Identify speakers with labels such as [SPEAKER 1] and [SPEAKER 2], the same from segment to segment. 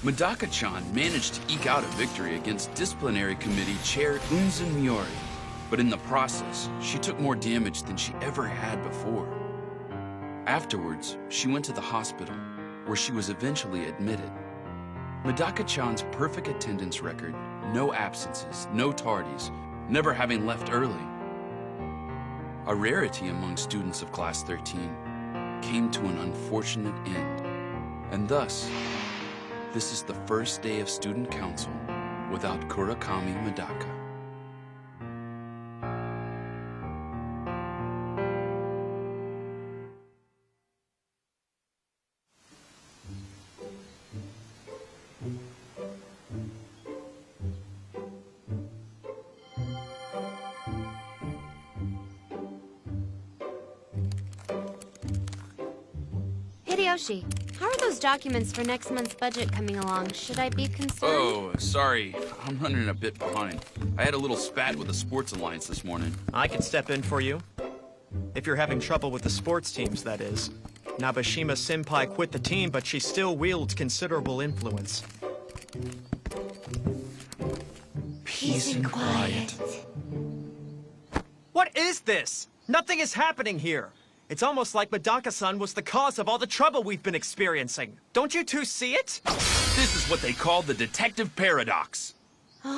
[SPEAKER 1] Medaka-chan managed to eke out a victory against Disciplinary Committee Chair Unzen Miori, but in the process, she took more damage than she ever had before. Afterwards, she went to the hospital, where she was eventually admitted. Medaka-chan's perfect attendance record, no absences, no tardies, never having left early, a rarity among students of Class 13, came to an unfortunate end. And thus, this is the first day of student council without Kurakami Medaka.
[SPEAKER 2] Hideyoshi, how are those documents for next month's budget coming along? Should I be concerned?
[SPEAKER 1] Oh, sorry. I'm running a bit behind. I had a little spat with the Sports Alliance this morning.
[SPEAKER 3] I can step in for you. If you're having trouble with the sports teams, that is. Nabeshima-senpai quit the team, but she still wields considerable influence.
[SPEAKER 2] Peace and quiet.
[SPEAKER 3] What is this? Nothing is happening here. It's almost like Medaka-san was the cause of all the trouble we've been experiencing. Don't you two see it?
[SPEAKER 1] This is what they call the detective paradox.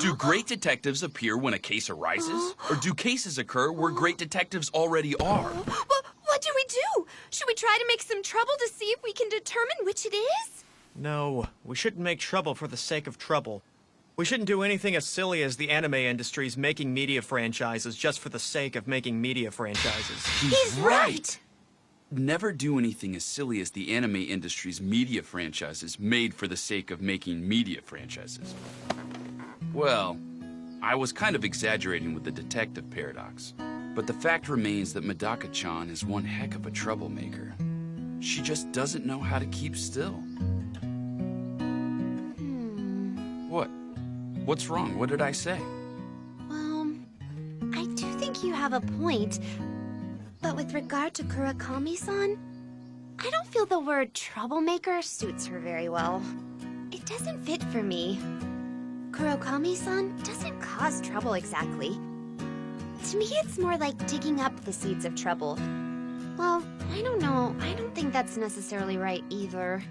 [SPEAKER 1] Do great detectives appear when a case arises? Or do cases occur where great detectives already are?
[SPEAKER 2] What do we do? Should we try to make some trouble to see if we can determine which it is?
[SPEAKER 3] No, we shouldn't make trouble for the sake of trouble. We shouldn't do anything as silly as the anime industry's making media franchises just for the sake of making media franchises.
[SPEAKER 2] He's right!
[SPEAKER 1] Never do anything as silly as the anime industry's media franchises made for the sake of making media franchises. Well, I was kind of exaggerating with the detective paradox, but the fact remains that Medaka-chan is one heck of a troublemaker. She just doesn't know how to keep still. What? What's wrong? What did I say?
[SPEAKER 2] Well, I do think you have a point. But with regard to Kurakami-san, I don't feel the word troublemaker suits her very well. It doesn't fit for me. Kurakami-san doesn't cause trouble exactly. To me, it's more like digging up the seeds of trouble. Well, I don't know. I don't think that's necessarily right either.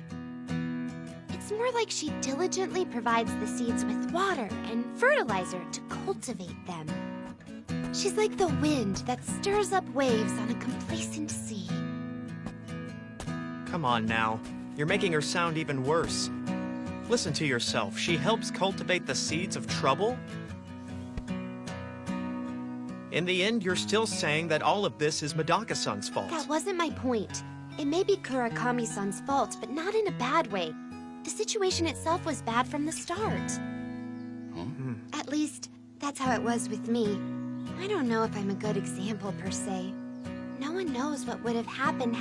[SPEAKER 2] It's more like she diligently provides the seeds with water and fertilizer to cultivate them. She's like the wind that stirs up waves on a complacent sea.
[SPEAKER 3] Come on now. You're making her sound even worse. Listen to yourself. She helps cultivate the seeds of trouble? In the end, you're still saying that all of this is Medaka-san's fault.
[SPEAKER 2] That wasn't my point. It may be Kurakami-san's fault, but not in a bad way. The situation itself was bad from the start.
[SPEAKER 1] Huh?
[SPEAKER 2] At least, that's how it was with me. I don't know if I'm a good example, per se. No one knows what would have happened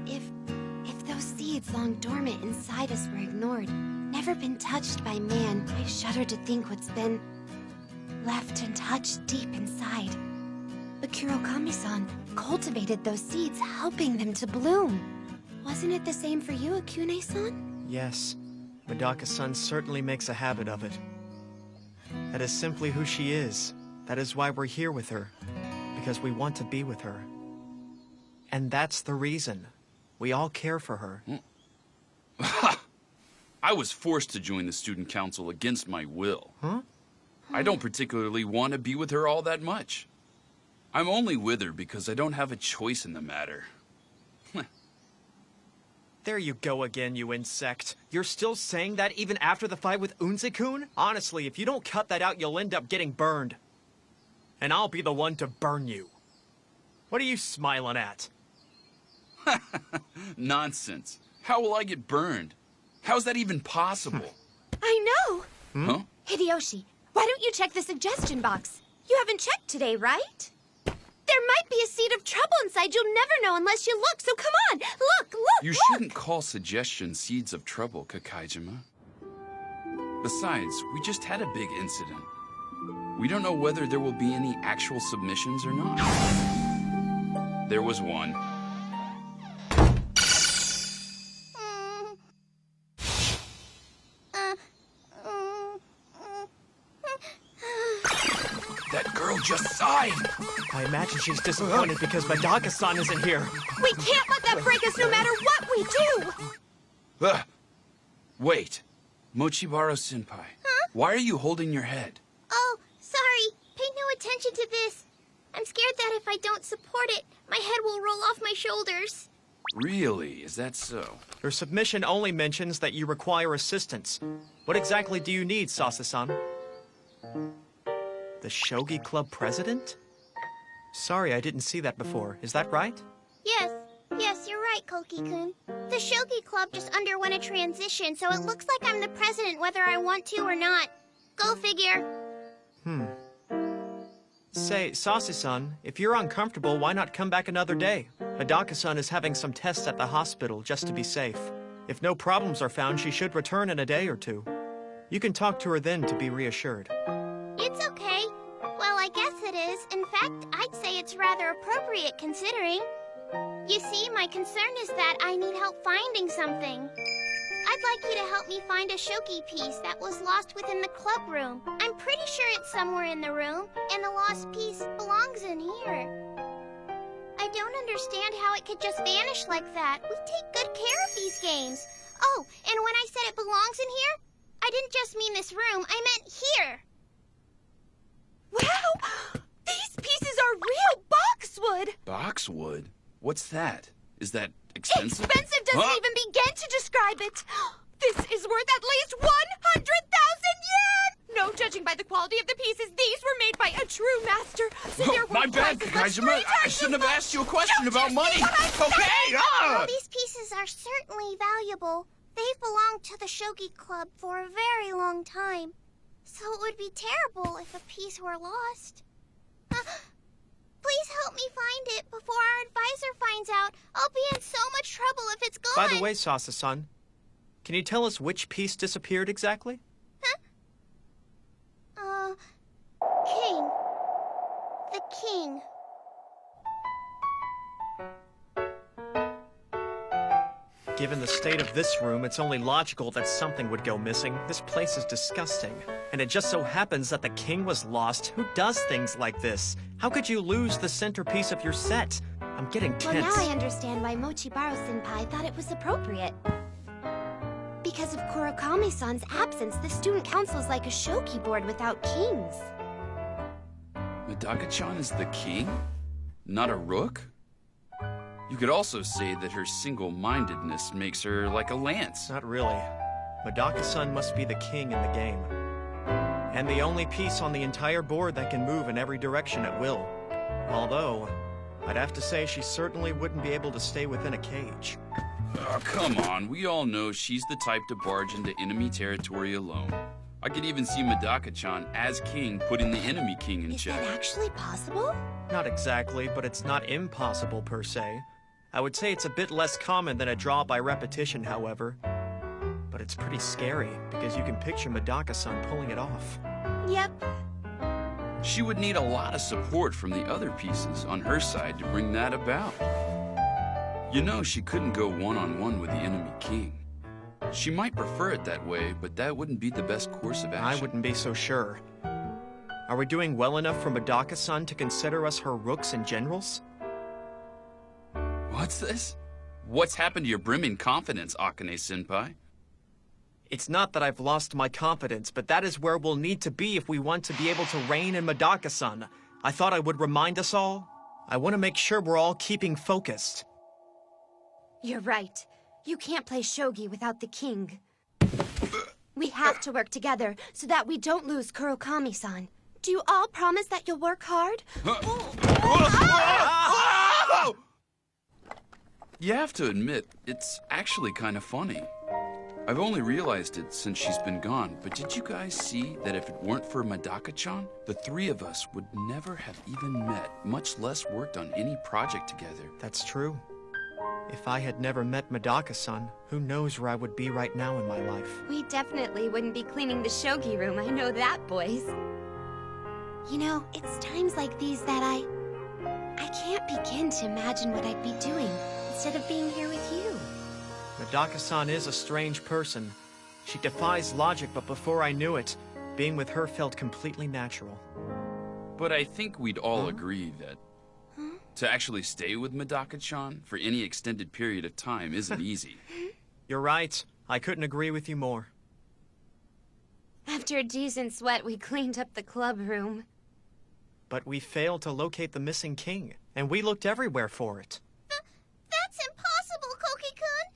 [SPEAKER 2] if those seeds long dormant inside us were ignored, never been touched by man. I shudder to think what's been left untouched deep inside. But Kurakami-san cultivated those seeds, helping them to bloom. Wasn't it the same for you, Akune-san?
[SPEAKER 3] Yes. Medaka-san certainly makes a habit of it. That is simply who she is. That is why we're here with her. Because we want to be with her. And that's the reason. We all care for her.
[SPEAKER 1] I was forced to join the student council against my will.
[SPEAKER 3] Huh?
[SPEAKER 1] I don't particularly want to be with her all that much. I'm only with her because I don't have a choice in the matter.
[SPEAKER 3] There you go again, you insect. You're still saying that even after the fight with Unze-kun? Honestly, if you don't cut that out, you'll end up getting burned. And I'll be the one to burn you. What are you smiling at?
[SPEAKER 1] Nonsense. How will I get burned? How's that even possible?
[SPEAKER 2] I know!
[SPEAKER 1] Huh?
[SPEAKER 2] Hideyoshi, why don't you check the suggestion box? You haven't checked today, right? There might be a seed of trouble inside. You'll never know unless you look, so come on! Look!
[SPEAKER 1] You shouldn't call suggestions seeds of trouble, Kakaijima. Besides, we just had a big incident. We don't know whether there will be any actual submissions or not. There was one. Why?
[SPEAKER 3] I imagine she's disappointed because Medaka-san isn't here.
[SPEAKER 2] We can't let that break us no matter what we do!
[SPEAKER 1] Wait. Mochibaro-senpai.
[SPEAKER 2] Huh?
[SPEAKER 1] Why are you holding your head?
[SPEAKER 2] Oh, sorry. Pay no attention to this. I'm scared that if I don't support it, my head will roll off my shoulders.
[SPEAKER 1] Really? Is that so?
[SPEAKER 3] Your submission only mentions that you require assistance. What exactly do you need, Sasa-san? The Shogi Club president? Sorry, I didn't see that before. Is that right?
[SPEAKER 2] Yes, you're right, Koki-kun. The Shogi Club just underwent a transition, so it looks like I'm the president whether I want to or not. Go figure.
[SPEAKER 3] Say, Sasi-san, if you're uncomfortable, why not come back another day? Medaka-san is having some tests at the hospital, just to be safe. If no problems are found, she should return in a day or two. You can talk to her then to be reassured.
[SPEAKER 2] It's okay. Well, I guess it is. In fact, I'd say it's rather appropriate considering. You see, my concern is that I need help finding something. I'd like you to help me find a shogi piece that was lost within the club room. I'm pretty sure it's somewhere in the room, and the lost piece belongs in here. I don't understand how it could just vanish like that. We take good care of these games. Oh, and when I said it belongs in here, I didn't just mean this room, I meant here.
[SPEAKER 4] Wow! These pieces are real boxwood!
[SPEAKER 1] Boxwood? What's that? Is that expensive?
[SPEAKER 4] Expensive doesn't
[SPEAKER 1] Huh?
[SPEAKER 4] even begin to describe it! This is worth at least 100,000 yen! No judging by the quality of the pieces, these were made by a true master. So they're
[SPEAKER 1] My
[SPEAKER 4] worth
[SPEAKER 1] bad,
[SPEAKER 4] twice as much
[SPEAKER 1] Kajima.
[SPEAKER 4] free
[SPEAKER 1] I
[SPEAKER 4] taxes.
[SPEAKER 1] shouldn't have asked you a question
[SPEAKER 4] Don't
[SPEAKER 1] about
[SPEAKER 4] you
[SPEAKER 1] money.
[SPEAKER 4] see what I'm
[SPEAKER 1] Okay,
[SPEAKER 2] Well, these pieces are certainly valuable. They've belonged to the Shogi Club for a very long time. So it would be terrible if a piece were lost. Please help me find it before our advisor finds out. I'll be in so much trouble if it's gone.
[SPEAKER 3] By the way, Sasa-san, can you tell us which piece disappeared exactly?
[SPEAKER 2] King. The king.
[SPEAKER 3] Given the state of this room, it's only logical that something would go missing. This place is disgusting. And it just so happens that the king was lost. Who does things like this? How could you lose the centerpiece of your set? I'm getting
[SPEAKER 2] Well,
[SPEAKER 3] tense.
[SPEAKER 2] now I understand why Mochibaro-senpai thought it was appropriate. Because of Kurakami-san's absence, the student council is like a shogi board without kings.
[SPEAKER 1] Medaka-chan is the king? Not a rook? You could also say that her single-mindedness makes her like a lance.
[SPEAKER 3] Not really. Medaka-san must be the king in the game. And the only piece on the entire board that can move in every direction at will. Although, I'd have to say she certainly wouldn't be able to stay within a cage.
[SPEAKER 1] Oh, come on. We all know she's the type to barge into enemy territory alone. I could even see Medaka-chan as king putting the enemy king in
[SPEAKER 2] Is
[SPEAKER 1] check.
[SPEAKER 2] that actually possible?
[SPEAKER 3] Not exactly, but it's not impossible per se. I would say it's a bit less common than a draw by repetition, however. But it's pretty scary, because you can picture Medaka-san pulling it off.
[SPEAKER 2] Yep.
[SPEAKER 1] She would need a lot of support from the other pieces on her side to bring that about. You know, she couldn't go one-on-one with the enemy king. She might prefer it that way, but that wouldn't be the best course of action.
[SPEAKER 3] I wouldn't be so sure. Are we doing well enough for Medaka-san to consider us her rooks and generals?
[SPEAKER 1] What's this? What's happened to your brimming confidence, Akane-senpai?
[SPEAKER 3] It's not that I've lost my confidence, but that is where we'll need to be if we want to be able to reign in Medaka-san. I thought I would remind us all. I want to make sure we're all keeping focused.
[SPEAKER 2] You're right. You can't play shogi without the king. We have to work together so that we don't lose Kurokami-san. Do you all promise that you'll work hard?
[SPEAKER 1] You have to admit, it's actually kind of funny. I've only realized it since she's been gone, but did you guys see that if it weren't for Medaka-chan, the three of us would never have even met, much less worked on any project together?
[SPEAKER 3] That's true. If I had never met Medaka-san, who knows where I would be right now in my life.
[SPEAKER 2] We definitely wouldn't be cleaning the shogi room, I know that, boys. You know, it's times like these that I can't begin to imagine what I'd be doing instead of being here with you.
[SPEAKER 3] Medaka-san is a strange person. She defies logic, but before I knew it, being with her felt completely natural.
[SPEAKER 1] But I think we'd all agree that to actually stay with Medaka-chan for any extended period of time isn't easy.
[SPEAKER 3] You're right. I couldn't agree with you more.
[SPEAKER 2] After a decent sweat, we cleaned up the club room.
[SPEAKER 3] But we failed to locate the missing king, and we looked everywhere for it.
[SPEAKER 5] That's impossible, Koki-kun.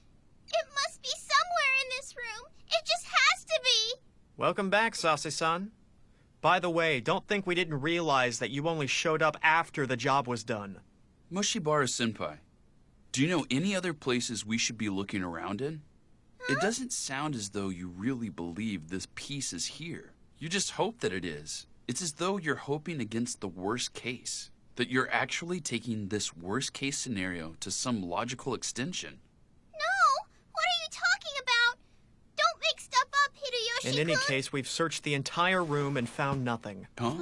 [SPEAKER 5] It must be somewhere in this room. It just has to be.
[SPEAKER 3] Welcome back, Sase-san. By the way, don't think we didn't realize that you only showed up after the job was done.
[SPEAKER 1] Moshibara-senpai, do you know any other places we should be looking around in? It doesn't sound as though you really believe this piece is here. You just hope that it is. It's as though you're hoping against the worst case. That you're actually taking this worst case scenario to some logical extension.
[SPEAKER 5] No! What are you talking about? Don't make stuff up, Hideyoshi-kun.
[SPEAKER 3] In any case, we've searched the entire room and found nothing.
[SPEAKER 1] Huh?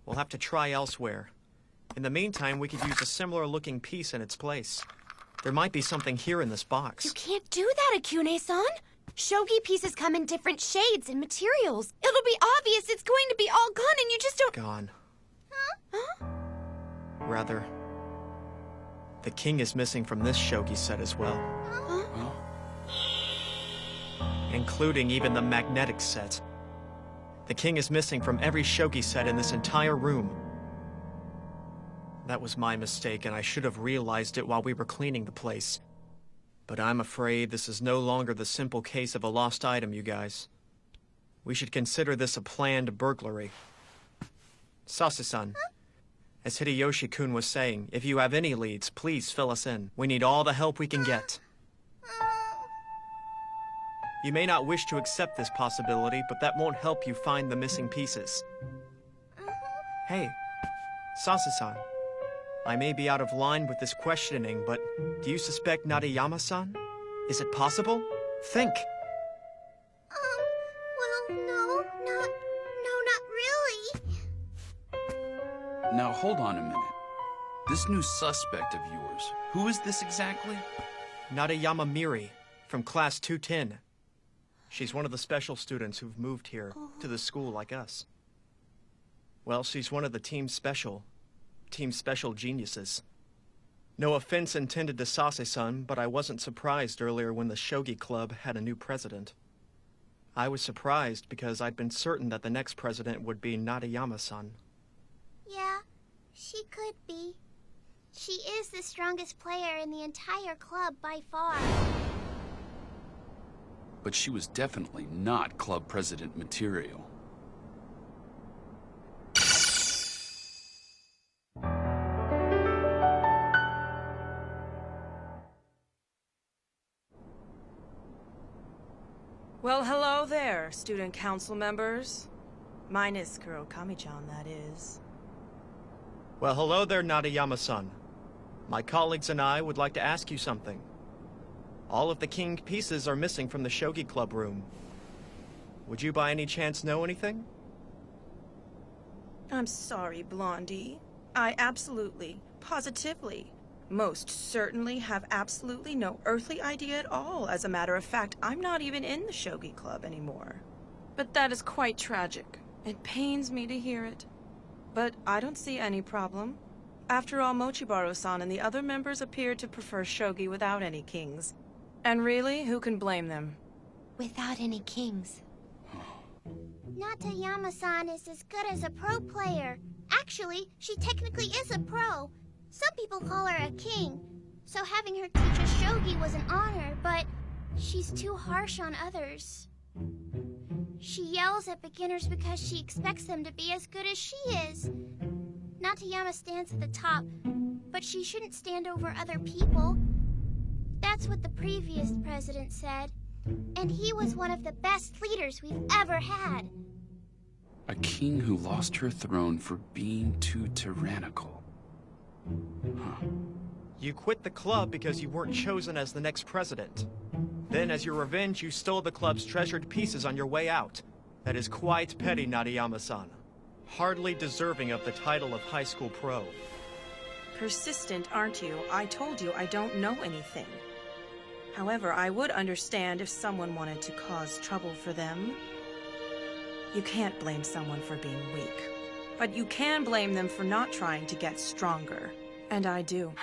[SPEAKER 3] We'll have to try elsewhere. In the meantime, we could use a similar-looking piece in its place. There might be something here in this
[SPEAKER 2] You
[SPEAKER 3] box.
[SPEAKER 2] can't do that, Akune-san. Shogi pieces come in different shades and materials. It'll be obvious it's going to be all gone and you just don't...
[SPEAKER 3] Gone.
[SPEAKER 2] Huh?
[SPEAKER 3] Rather, the king is missing from this shogi set as well.
[SPEAKER 1] Huh?
[SPEAKER 3] Including even the magnetic set. The king is missing from every shogi set in this entire room. That was my mistake, and I should have realized it while we were cleaning the place. But I'm afraid this is no longer the simple case of a lost item, you guys. We should consider this a planned burglary. Sase-san, as Hideyoshi-kun was saying, if you have any leads, please fill us in. We need all the help we can get. You may not wish to accept this possibility, but that won't help you find the missing pieces. Hey, Sase-san. I may be out of line with this questioning, but do you suspect Nadayama-san? Is it possible? Think!
[SPEAKER 5] Well, no, not really.
[SPEAKER 1] Now hold on a minute. This new suspect of yours, who is this exactly?
[SPEAKER 3] Nadayama Miri, from class 210. She's one of the special students who've moved here to the school like us. Well, she's one of the Team Special geniuses. No offense intended to Sase-san, but I wasn't surprised earlier when the Shogi Club had a new president. I was surprised because I'd been certain that the next president would be Nadayama-san.
[SPEAKER 5] Yeah, she could be. She is the strongest player in the entire club by far.
[SPEAKER 1] But she was definitely not club president material.
[SPEAKER 6] Well, hello there, student council members. Mine is Kurokami-chan, that is.
[SPEAKER 3] Well, hello there, Nadayama-san. My colleagues and I would like to ask you something. All of the king pieces are missing from the Shogi Club room. Would you by any chance know anything?
[SPEAKER 6] I'm sorry, Blondie. I absolutely, positively, most certainly have absolutely no earthly idea at all. As a matter of fact, I'm not even in the Shogi Club anymore. But that is quite tragic. It pains me to hear it. But I don't see any problem. After all, Mochibaro-san and the other members appeared to prefer Shogi without any kings. And really, who can blame them?
[SPEAKER 2] Without any kings.
[SPEAKER 5] Natayama-san is as good as a pro player. Actually, she technically is a pro. Some people call her a king, so having her teach us shogi was an honor, but she's too harsh on others. She yells at beginners because she expects them to be as good as she is. Natayama stands at the top, but she shouldn't stand over other people. That's what the previous president said, and he was one of the best leaders we've ever had.
[SPEAKER 1] A king who lost her throne for being too tyrannical. Huh.
[SPEAKER 3] You quit the club because you weren't chosen as the next president. Then, as your revenge, you stole the club's treasured pieces on your way out. That is quite petty, Nadayama-san. Hardly deserving of the title of high school pro.
[SPEAKER 6] Persistent, aren't you? I told you I don't know anything. However, I would understand if someone wanted to cause trouble for them. You can't blame someone for being weak. But you can blame them for not trying to get stronger. And I do.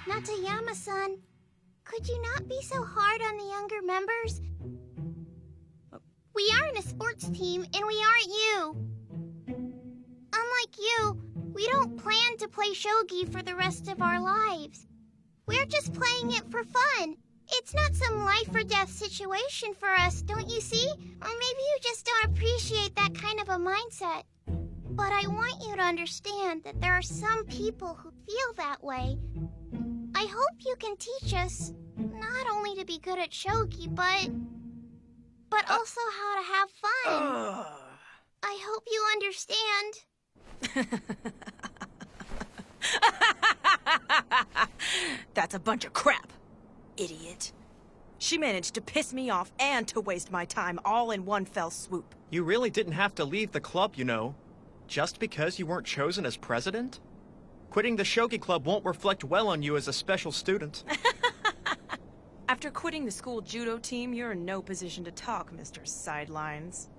[SPEAKER 5] Natayama-san, could you not be so hard on the younger members? We aren't a sports team, and we aren't you. Unlike you, we don't plan to play shogi for the rest of our lives. We're just playing it for fun. It's not some life-or-death situation for us, don't you see? Or maybe you just don't appreciate that kind of a mindset. But I want you to understand that there are some people who feel that way. I hope you can teach us not only to be good at shogi, but also how to have fun. I hope you understand.
[SPEAKER 6] That's a bunch of crap, idiot. She managed to piss me off and to waste my time all in one fell swoop.
[SPEAKER 3] You really didn't have to leave the club, you know. Just because you weren't chosen as president? Quitting the shogi club won't reflect well on you as a special student.
[SPEAKER 6] After quitting the school judo team, you're in no position to talk, Mr. Sidelines.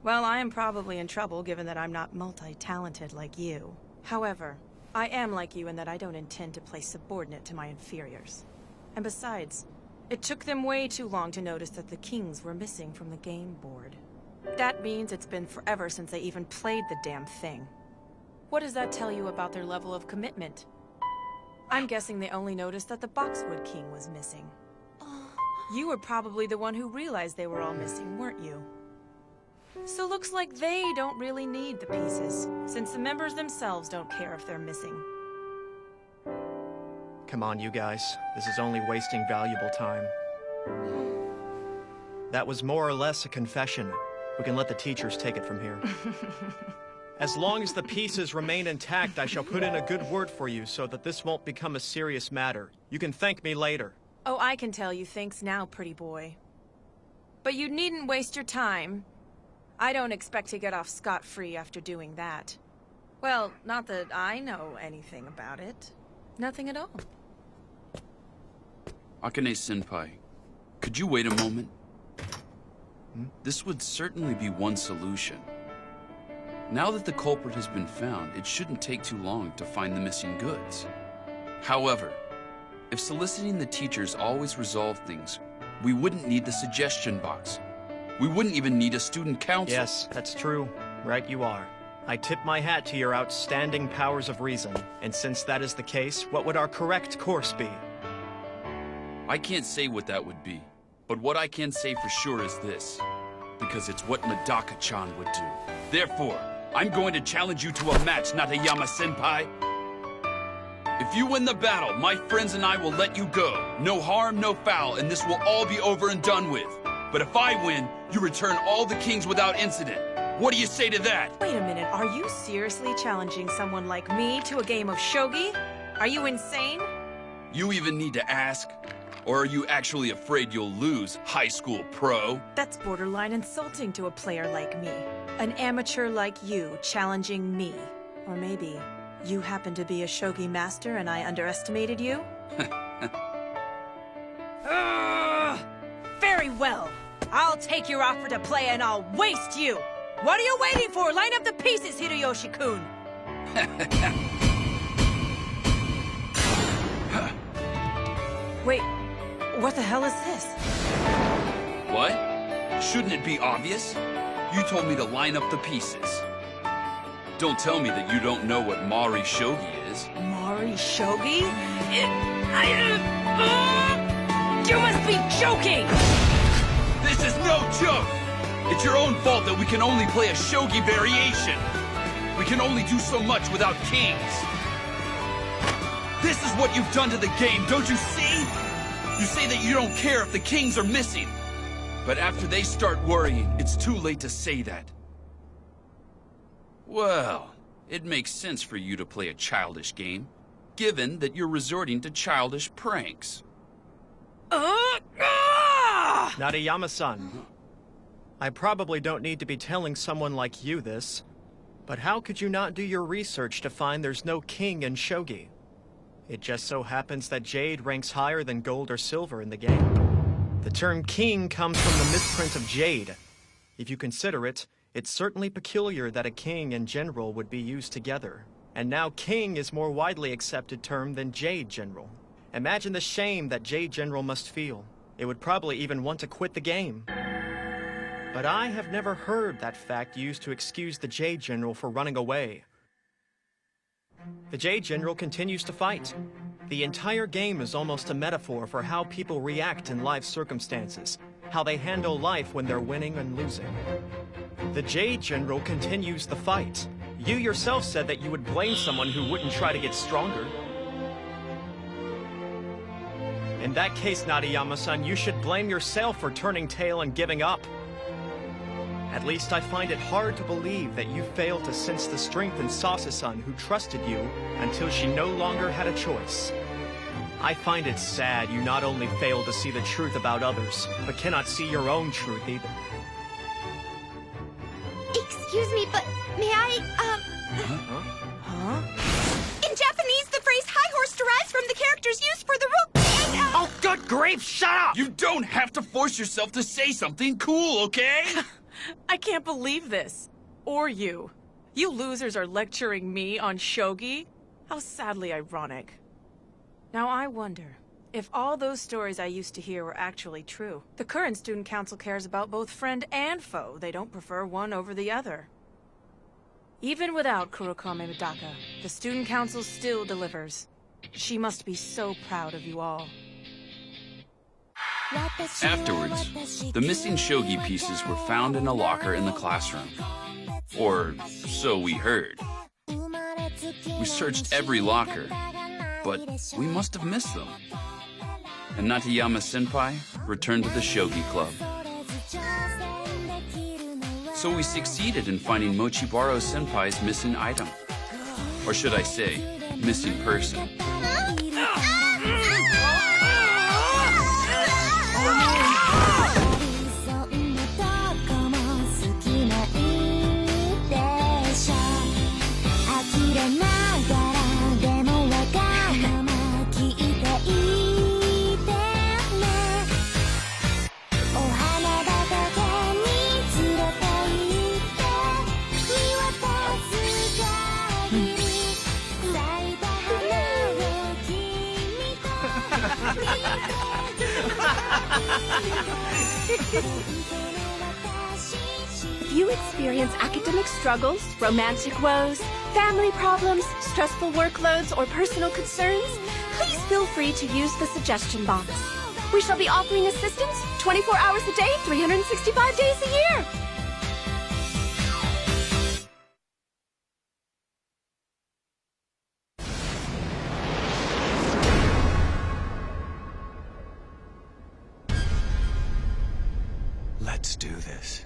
[SPEAKER 6] Well, I am probably in trouble given that I'm not multi-talented like you. However, I am like you in that I don't intend to play subordinate to my inferiors. And besides, it took them way too long to notice that the kings were missing from the game board. That means it's been forever since they even played the damn thing. What does that tell you about their level of commitment? I'm guessing they only noticed that the Boxwood King was missing. You were probably the one who realized they were all missing, weren't you? So looks like they don't really need the pieces, since the members themselves don't care if they're missing.
[SPEAKER 3] Come on, you guys. This is only wasting valuable time. That was more or less a confession. We can let the teachers take it from here. As long as the pieces remain intact, I shall put in a good word for you so that this won't become a serious matter. You can thank me later.
[SPEAKER 6] Oh, I can tell you thanks now, pretty boy. But you needn't waste your time. I don't expect to get off scot-free after doing that. Well, not that I know anything about it. Nothing at all.
[SPEAKER 1] Akane-senpai, could you wait a moment? This would certainly be one solution. Now that the culprit has been found, it shouldn't take too long to find the missing goods. However, if soliciting the teachers always resolved things, we wouldn't need the suggestion box. We wouldn't even need a student council.
[SPEAKER 3] Yes, that's true. Right you are. I tip my hat to your outstanding powers of reason. And since that is the case, what would our correct course be?
[SPEAKER 1] I can't say what that would be, but what I can say for sure is this. Because it's what Medaka-chan would do. Therefore, I'm going to challenge you to a match, Natayama-senpai. If you win the battle, my friends and I will let you go. No harm, no foul, and this will all be over and done with. But if I win, you return all the kings without incident. What do you say to that?
[SPEAKER 6] Wait a minute, are you seriously challenging someone like me to a game of shogi? Are you insane?
[SPEAKER 1] You even need to ask? Or are you actually afraid you'll lose, high school pro?
[SPEAKER 6] That's borderline insulting to a player like me. An amateur like you challenging me. Or maybe you happen to be a shogi master and I underestimated you? Very well. I'll take your offer to play and I'll waste you. What are you waiting for? Line up the pieces, Hideyoshi-kun. Wait, what the hell is this?
[SPEAKER 1] What? Shouldn't it be obvious? You told me to line up the pieces. Don't tell me that you don't know what Mari Shogi is.
[SPEAKER 6] Mari Shogi? You must be joking!
[SPEAKER 1] This is no joke! It's your own fault that we can only play a shogi variation. We can only do so much without kings. This is what you've done to the game, don't you see? You say that you don't care if the kings are missing. But after they start worrying, it's too late to say that. Well, it makes sense for you to play a childish game, given that you're resorting to childish pranks.
[SPEAKER 3] Natayama-san, I probably don't need to be telling someone like you this, but how could you not do your research to find there's no king in shogi? It just so happens that jade ranks higher than gold or silver in the game. The term king comes from the misprint of jade. If you consider it, It's certainly peculiar that a king and general would be used together. And now king is more widely accepted term than Jade General. Imagine the shame that Jade General must feel. It would probably even want to quit the game. But I have never heard that fact used to excuse the Jade General for running away. The Jade General continues to fight. The entire game is almost a metaphor for how people react in life circumstances, how they handle life when they're winning and losing. The Jade General continues the fight. You yourself said that you would blame someone who wouldn't try to get stronger. In that case, Nadayama-san, you should blame yourself for turning tail and giving up. At least I find it hard to believe that you failed to sense the strength in Sasa-san, who trusted you until she no longer had a choice. I find it sad you not only fail to see the truth about others, but cannot see your own truth either.
[SPEAKER 2] Excuse me, but may I,
[SPEAKER 6] Huh?
[SPEAKER 4] In Japanese, the phrase high horse derives from the characters used for the rule.
[SPEAKER 3] Oh, good grief, shut up!
[SPEAKER 1] You don't have to force yourself to say something cool, okay?
[SPEAKER 6] I can't believe this. Or you. You losers are lecturing me on shogi? How sadly ironic. Now I wonder, if all those stories I used to hear were actually true, the current student council cares about both friend and foe. They don't prefer one over the other. Even without Kurokame Medaka, the student council still delivers. She must be so proud of you all.
[SPEAKER 1] Afterwards, the missing shogi pieces were found in a locker in the classroom. Or so we heard. We searched every locker, but we must have missed them. And Natayama-senpai returned to the shogi club. So we succeeded in finding Mochibaro-senpai's missing item. Or should I say, missing person.
[SPEAKER 4] If you experience academic struggles, romantic woes, family problems, stressful workloads, or personal concerns, please feel free to use the suggestion box. We shall be offering assistance 24 hours a day, 365 days a year.
[SPEAKER 7] Let's do this.